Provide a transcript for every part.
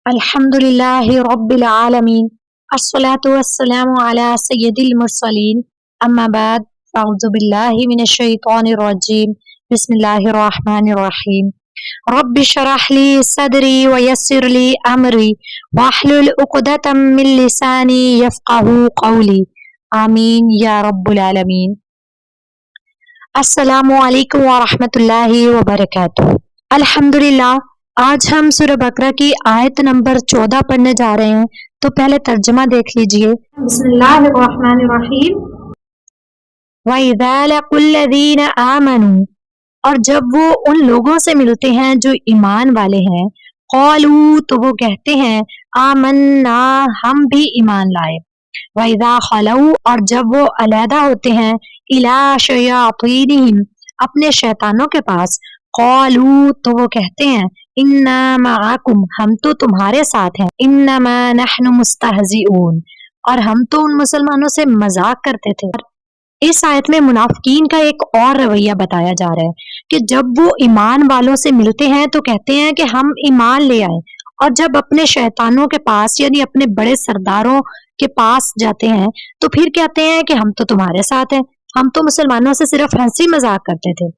अल्हम्दुलिल्लाहि रब्बिल आलमीन अस्सलातु वस्सलामु अला सय्यिदिल मुरसलीन अम्मा बाद अऊज़ु बिल्लाहि मिनश शैतानिर रजीम बिस्मिल्लाहिर रहमानिर रहीम रब्बि शरह ली सदरी व यस्सिर ली अमरी वहलुल उक़दतम मिन लिसानी यफ़क़हू क़ौली आमीन या रब्बुल आलमीन। अस्सलामु अलैकुम व रहमतुल्लाहि व बरकातुहू। अल्हम्दुलिल्लाह, आज हम सूरह बकरा की आयत नंबर 14 पढ़ने जा रहे हैं। तो पहले तर्जुमा देख लीजिए। बिस्मिल्लाहिर्रहमानिर्रहीम। वइज़ा लक़ुल्लज़ीना आमनू, और जब वो उन लोगों से मिलते हैं जो ईमान वाले हैं, क़ालू, तो वो कहते हैं आमन्ना, हम भी ईमान लाए। वइज़ा खलऊ, और जब वो अलहदा होते हैं, इला शयातीनिहिम, अपने शैतानों के पास, क़ालू, तो वो कहते हैं इन्ना मआकुम, हम तो तुम्हारे साथ हैं, इन्नमा नहनु मुस्तहज़िऊन, और हम तो उन मुसलमानों से मजाक करते थे। इस आयत में मुनाफिकीन का एक और रवैया बताया जा रहा है कि जब वो ईमान वालों से मिलते हैं तो कहते हैं कि हम ईमान ले आए, और जब अपने शैतानों के पास यानी अपने बड़े सरदारों के पास जाते हैं तो फिर कहते हैं कि हम तो तुम्हारे साथ हैं, हम तो मुसलमानों से सिर्फ हंसी मजाक करते थे।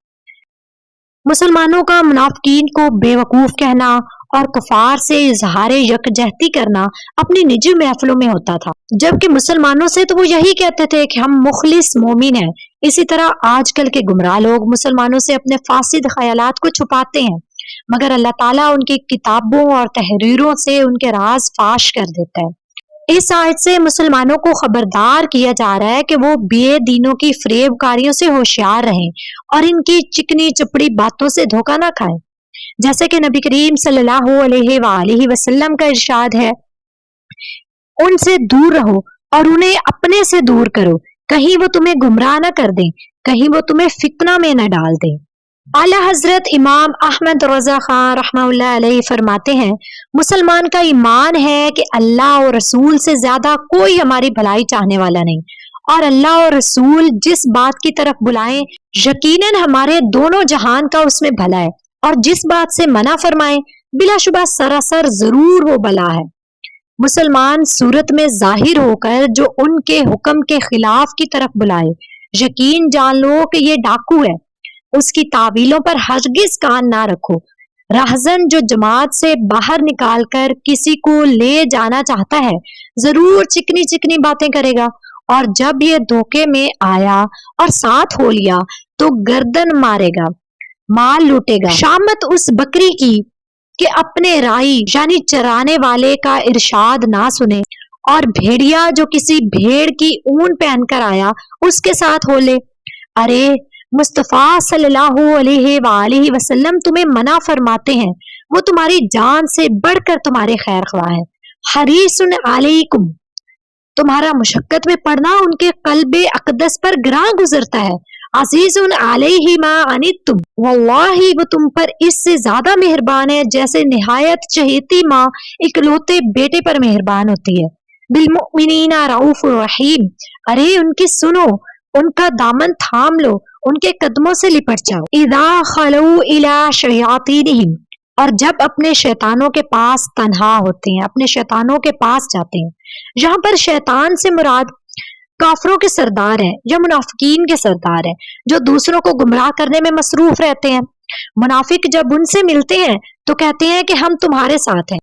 मुसलमानों का मुनाफिकीन को बेवकूफ कहना और कुफार से इजहार यकजहती करना अपनी निजी महफिलों में होता था, जबकि मुसलमानों से तो वो यही कहते थे कि हम मुखलिस मोमिन हैं। इसी तरह आजकल के गुमराह लोग मुसलमानों से अपने फासिद ख्यालात को छुपाते हैं, मगर अल्लाह ताला उनकी किताबों और तहरीरों से उनके राज फाश कर देता है। इस आयत से मुसलमानों को खबरदार किया जा रहा है कि वो बेदीनों की फरेबकारियों से होशियार रहें और इनकी चिकनी चपड़ी बातों से धोखा ना खाएं। जैसे कि नबी करीम सल्लल्लाहु अलैहि वसल्लम का इरशाद है, उनसे दूर रहो और उन्हें अपने से दूर करो, कहीं वो तुम्हें गुमराह न कर दें, कहीं वो तुम्हें फितना में न डाल दें। आला हजरत इमाम अहमद रजा खान रहमतुल्लाह अलैहि फरमाते हैं, मुसलमान का ईमान है कि अल्लाह और रसूल से ज्यादा कोई हमारी भलाई चाहने वाला नहीं, और अल्लाह और रसूल जिस बात की तरफ बुलाएं यकीनन हमारे दोनों जहान का उसमें भला है, और जिस बात से मना फरमाएं बिलाशुबा सरासर जरूर वो भला है। मुसलमान सूरत में जाहिर होकर जो उनके हुक्म के खिलाफ की तरफ बुलाए, यकीन जान लो कि ये डाकू है। उसकी तावीलों पर हरगिज कान ना रखो। राहजन जो जमात से बाहर निकाल कर किसी को ले जाना चाहता है जरूर चिकनी चिकनी बातें करेगा, और जब ये धोखे में आया और साथ हो लिया तो गर्दन मारेगा, माल लूटेगा। शामत उस बकरी की कि अपने राई यानी चराने वाले का इरशाद ना सुने, और भेड़िया जो किसी भेड़ की ऊन पहनकर आया उसके साथ हो ले। अरे मुस्तफा सल्लल्लाहु अलैहि वसल्लम तुम्हें मना फरमाते हैं, वो तुम्हारी जान से बढ़कर तुम्हारे खैर ख्वाह है। हरीसुन अलैकुम, तुम्हारा मुशक्कत में पड़ना उनके कल्बे अकदस पर गिरां गुजरता है। अजीजुन अलैहि मा अनित्तुम, वल्लाही वो तुम पर इससे ज्यादा मेहरबान है जैसे निहायत चहेती माँ इकलौते बेटे पर मेहरबान होती है। बिलमुमिनीना रऊफुर रहीम, अरे उनकी सुनो, उनका दामन थाम लो, उनके कदमों से लिपट जाओ। इदा खलऊ इला शयातीनिहिम, और जब अपने शैतानों के पास तन्हा होते हैं, अपने शैतानों के पास जाते हैं। यहाँ पर शैतान से मुराद काफरों के सरदार हैं या मुनाफिकीन के सरदार हैं, जो दूसरों को गुमराह करने में मसरूफ रहते हैं। मुनाफिक जब उनसे मिलते हैं तो कहते हैं कि हम तुम्हारे साथ हैं,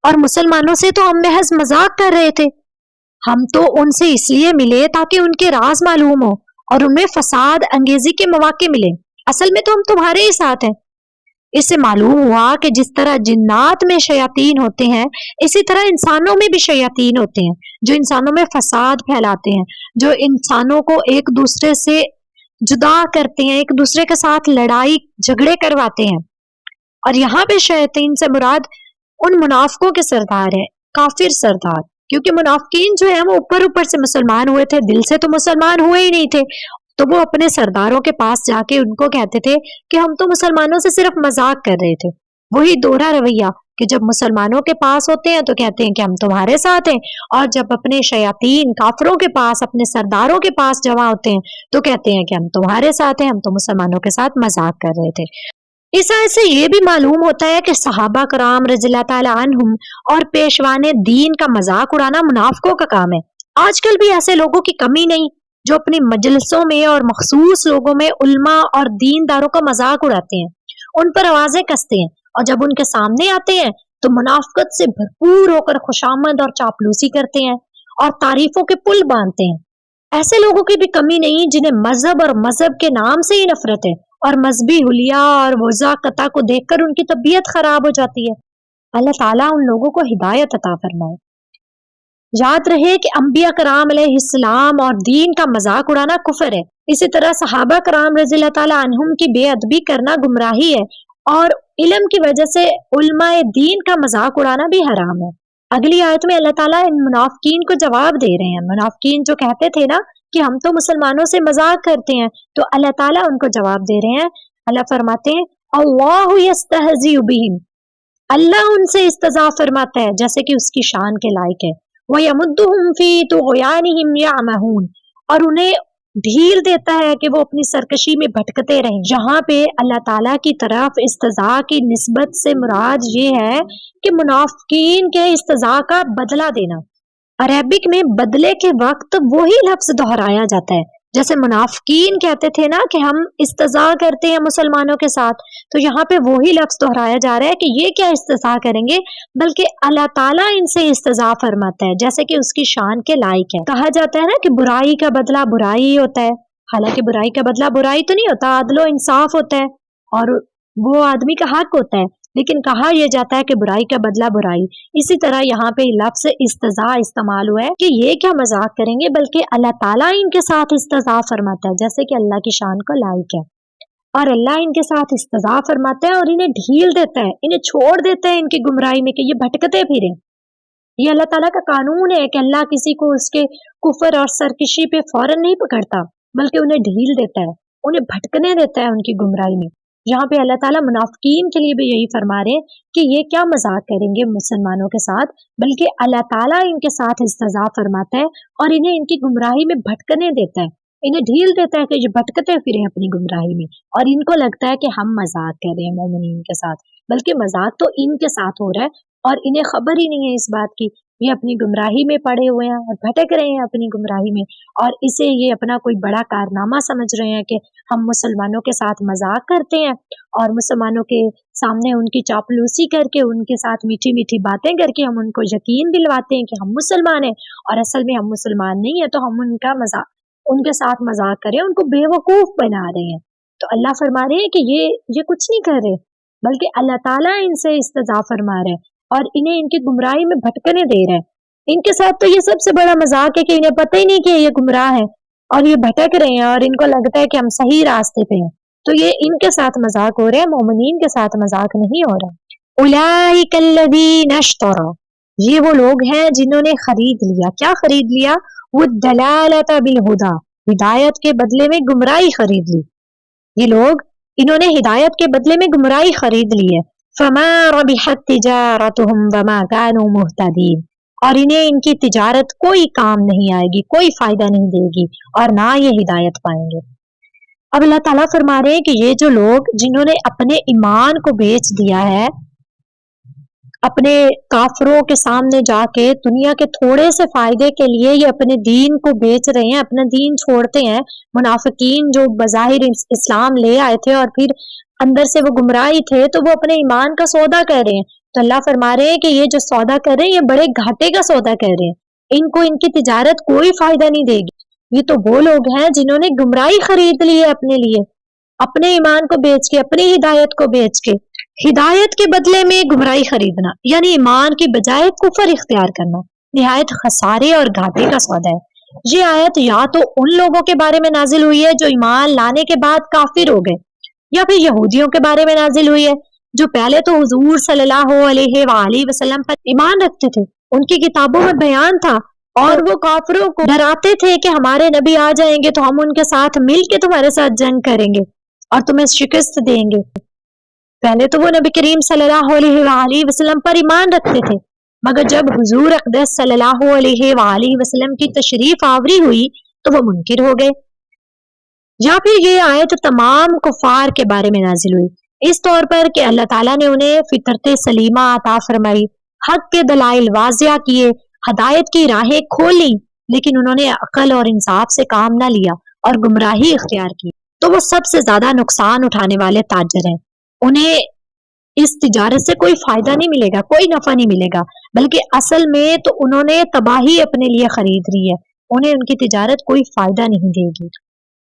और मुसलमानों से तो हम महज मजाक कर रहे थे, हम तो उनसे इसलिए मिले ताकि उनके राज मालूम हो और उनमें फसाद अंगेजी के मौके मिले, असल में तो हम तुम्हारे ही साथ हैं। इससे मालूम हुआ कि जिस तरह जिन्नात में शयातीन होते हैं इसी तरह इंसानों में भी शयातीन होते हैं, जो इंसानों में फसाद फैलाते हैं, जो इंसानों को एक दूसरे से जुदा करते हैं, एक दूसरे के साथ लड़ाई झगड़े करवाते हैं। और यहाँ पे शयातीन से मुराद उन मुनाफिकों के सरदार है, काफिर सरदार, क्योंकि मुनाफिकीन जो है वो ऊपर ऊपर से मुसलमान हुए थे, दिल से तो मुसलमान हुए ही नहीं थे। तो वो अपने सरदारों के पास जाके उनको कहते थे कि हम तो मुसलमानों से सिर्फ मजाक कर रहे थे। वही दोहरा रवैया कि जब मुसलमानों के पास होते हैं तो कहते हैं कि हम तुम्हारे साथ हैं, और जब अपने शयातीन काफिरों के पास अपने सरदारों के पास जमा होते हैं तो कहते हैं कि हम तुम्हारे साथ हैं, हम तो मुसलमानों के साथ मजाक कर रहे थे। इस आयत से ये भी मालूम होता है कि सहाबा कराम रज़ियल्लाहु ताला अन्हुम और पेशवाने दीन का मजाक उड़ाना मुनाफिकों का काम है। आजकल भी ऐसे लोगों की कमी नहीं जो अपनी मजलिसों में और मखसूस लोगों में उल्मा और दीनदारों का मजाक उड़ाते हैं, उन पर आवाजें कसते हैं और जब उनके सामने आते हैं तो मुनाफिकत से भरपूर होकर खुशामद और चापलूसी करते हैं और तारीफों के पुल बांधते हैं। ऐसे लोगों की भी कमी नहीं जिन्हें मजहब और मजहब के नाम से ही नफरत है और मजहबी हुलिया और वज़ाकता को देखकर उनकी तबीयत खराब हो जाती है। अल्लाह ताला उन लोगों को हिदायत अता फरमाए। याद रहे कि अंबिया कराम अलैहिस्सलाम और दीन का मजाक उड़ाना कुफर है। इसी तरह सहाबा कराम रज़ियल्लाहु ताला अन्हुम की बेअदबी करना गुमराही है और इल्म की वजह से उलमाए दीन का मजाक उड़ाना भी हराम है। अगली आयत में अल्लाह ताला इन मुनाफिकीन को जवाब दे रहे हैं। मुनाफिकीन जो कहते थे ना कि हम तो मुसलमानों से मजाक करते हैं, तो अल्लाह ताला उनको जवाब दे रहे हैं। अल्लाह फरमाते हैं अल्लाहु यस्तहज़िउ बिहिम, अल्लाह उनसे इस्तज़ा फरमाता है जैसे कि उसकी शान के लायक है। वयमुद्दुहुम फी तुग़यानिहिम यअमहून, और उन्हें ढील देता है कि वो अपनी सरकशी में भटकते रहें। यहाँ पे अल्लाह ताला की तरफ इस्तज़ा की निस्बत से मुराद ये है कि मुनाफिकीन के इस्तज़ा का बदला देना। अरबिक में बदले के वक्त वही लफ्ज दोहराया जाता है। जैसे मुनाफिकीन कहते थे ना कि हम इस्तज़ा करते हैं मुसलमानों के साथ, तो यहाँ पे वही लफ्ज दोहराया जा रहा है कि ये क्या इस्तज़ा करेंगे, बल्कि अल्लाह ताला इनसे इस्तज़ा फरमाता है जैसे कि उसकी शान के लायक है। कहा जाता है ना कि बुराई का बदला बुराई होता है, हालांकि बुराई का बदला बुराई तो नहीं होता, अदलो इंसाफ होता है और वो आदमी का हक होता है, लेकिन कहा यह जाता है कि बुराई का बदला बुराई। इसी तरह यहाँ पे लफ्ज इस्तज़ा इस्तेमाल हुआ है कि ये क्या मजाक करेंगे, बल्कि अल्लाह ताला इनके साथ इस्तज़ा फरमाता है जैसे कि अल्लाह की शान को लायक है। और अल्लाह इनके साथ इस्तज़ा फरमाता है और इन्हें ढील देता है, इन्हें छोड़ देता है इनकी गुमराही में कि ये भटकते फिरें। ये अल्लाह ताला का कानून है कि अल्लाह किसी को उसके कुफर और सरकशी पे फौरन नहीं पकड़ता, बल्कि उन्हें ढील देता है, उन्हें भटकने देता है उनकी गुमराही में। यहाँ पे अल्लाह ताला मुनाफिकीन के लिए भी यही फरमा रहे हैं कि ये क्या मजाक करेंगे मुसलमानों के साथ, बल्कि अल्लाह ताला इनके साथ इस्तज़ा फरमाता है और इन्हें इनकी गुमराही में भटकने देता है, इन्हें ढील देता है कि ये भटकते फिरे अपनी गुमराही में। और इनको लगता है कि हम मजाक कर रहे हैं मोमिनीन के साथ, बल्कि मजाक तो इनके साथ हो रहा है और इन्हें खबर ही नहीं है इस बात की। ये अपनी गुमराही में पड़े हुए हैं और भटक रहे हैं अपनी गुमराही में, और इसे ये अपना कोई बड़ा कारनामा समझ रहे हैं कि हम मुसलमानों के साथ मजाक करते हैं और मुसलमानों के सामने उनकी चापलूसी करके, उनके साथ मीठी मीठी बातें करके हम उनको यकीन दिलवाते हैं कि हम मुसलमान हैं, और असल में हम मुसलमान नहीं है, तो हम उनके साथ मजाक करें, उनको बेवकूफ बना रहे हैं। तो अल्लाह फरमा रहे हैं कि ये कुछ नहीं कर रहे, बल्कि अल्लाह ताला इनसे इस्तज़ा फरमा रहे हैं और इन्हें इनकी गुमराही में भटकने दे रहे हैं। इनके साथ तो ये सबसे बड़ा मजाक है कि इन्हें पता ही नहीं कि ये गुमराह है और ये भटक रहे हैं और इनको लगता है कि हम सही रास्ते पे हैं, तो ये इनके साथ मजाक हो रहा है, मोमिनीन के साथ मजाक नहीं हो रहा। उलाइकल्लज़ीना इश्तरौ, ये वो लोग हैं जिन्होंने खरीद लिया। क्या खरीद लिया? वो दलालता बिल हुदा, हिदायत के बदले में गुमराही खरीद ली। ये लोग, इन्होंने हिदायत के बदले में गुमराही खरीद ली है। फमा रबिहत तिजारतुहुम वमा कानू मुहतदीन, और इन्हें इनकी तिजारत कोई काम नहीं आएगी, कोई फायदा नहीं देगी और ना ये हिदायत पाएंगे। अब अल्लाह ताला फरमा रहे हैं कि ये जो लोग जिन्होंने अपने ईमान को बेच दिया है, अपने काफरों के सामने जाके दुनिया के थोड़े से फायदे के लिए ये अपने दीन को बेच रहे हैं, अपना दीन छोड़ते हैं। मुनाफिकीन जो बज़ाहिर इस्लाम ले आए थे और फिर अंदर से वो गुमराही थे, तो वो अपने ईमान का सौदा कर रहे हैं। तो अल्लाह फरमा रहे हैं कि ये जो सौदा कर रहे हैं, ये बड़े घाटे का सौदा कर रहे हैं, इनको इनकी तिजारत कोई फायदा नहीं देगी। ये तो वो लोग हैं जिन्होंने गुमराही खरीद ली है अपने लिए, अपने ईमान को बेच के, अपनी हिदायत को बेच के। हिदायत के बदले में गुमराही खरीदना यानी ईमान की बजाय कुफर इख्तियार करना निहायत खसारे और घाटे का सौदा है। ये आयत या तो उन लोगों के बारे में नाजिल हुई है जो ईमान लाने के बाद काफिर हो गए, या फिर यहूदियों के बारे में नाजिल हुई है जो पहले तो हुजूर सल्लल्लाहु अलैहि वसल्लम पर ईमान रखते थे, उनकी किताबों में बयान था और वो काफिरों को डराते थे कि हमारे नबी आ जाएंगे तो हम उनके साथ मिल के तुम्हारे साथ जंग करेंगे और तुम्हें शिकस्त देंगे। पहले तो वो नबी करीम सल्लल्लाहु अलैहि वसल्लम पर ईमान रखते थे, मगर जब हुजूर अक़दस सल्लल्लाहु अलैहि वसल्लम की तशरीफ आवरी हुई तो वो मुनकिर हो गए। या फिर ये आयत तमाम कुफार के बारे में नाजिल हुई इस तौर पर कि अल्लाह ताला ने उन्हें फितरत सलीमा अता फरमाई, हक के दलाइल वाजिया किए, हदायत की राहें खोली, लेकिन उन्होंने अकल और इंसाफ से काम ना लिया और गुमराही इख्तियार की, तो वो सबसे ज्यादा नुकसान उठाने वाले ताजर हैं। उन्हें इस तिजारत से कोई फायदा नहीं मिलेगा, कोई नफा नहीं मिलेगा, बल्कि असल में तो उन्होंने तबाही अपने लिए खरीद ली है। उन्हें उनकी तिजारत कोई फायदा नहीं देगी।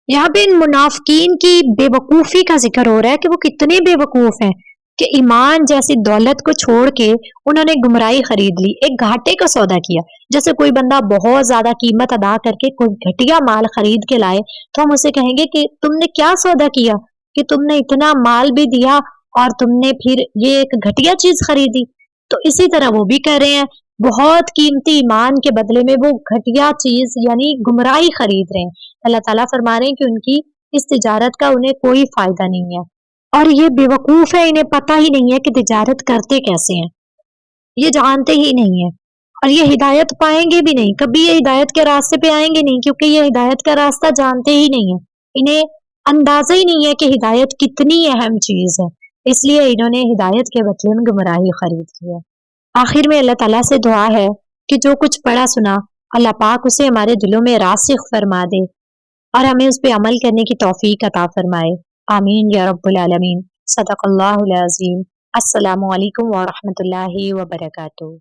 यहाँ पे इन मुनाफिकीन की बेवकूफ़ी का ज़िक्र हो रहा है कि वो कितने बेवकूफ़ हैं कि ईमान जैसी दौलत को छोड़ के उन्होंने गुमराही खरीद ली, एक घाटे का सौदा किया। जैसे कोई बंदा बहुत ज़्यादा कीमत अदा करके कोई घटिया माल खरीद के लाए, तो हम उसे कहेंगे कि तुमने क्या सौदा किया कि तुमने इतना माल भी दिया और तुमने फिर ये एक घटिया चीज़ खरीदी। तो इसी तरह वो भी कर रहे हैं, बहुत कीमती ईमान के बदले में वो घटिया चीज़ यानी गुमराही खरीद रहे हैं। अल्लाह ताला फरमा रहे हैं कि उनकी इस तिजारत का उन्हें कोई फायदा नहीं है और ये बेवकूफ है, इन्हें पता ही नहीं है कि तिजारत करते कैसे हैं, ये जानते ही नहीं है और ये हिदायत पाएंगे भी नहीं, कभी ये हिदायत के रास्ते पे आएंगे नहीं क्योंकि ये हिदायत का रास्ता जानते ही नहीं है। इन्हें अंदाजा ही नहीं है कि हिदायत कितनी अहम चीज है, इसलिए इन्होंने हिदायत के बदले में गुमराही खरीद ली है। आखिर में अल्लाह ताला से दुआ है कि जो कुछ पढ़ा सुना अल्लाह पाक उसे हमारे दिलों में रासिख फरमा दे और हमें उस पे अमल करने की तौफीक अता फरमाए। आमीन या रब्बुल आलमीन। सदक़ल्लाहुल अज़ीम। अस्सलामु अलैकुम व रहमतुल्लाहि व बरकातुहू।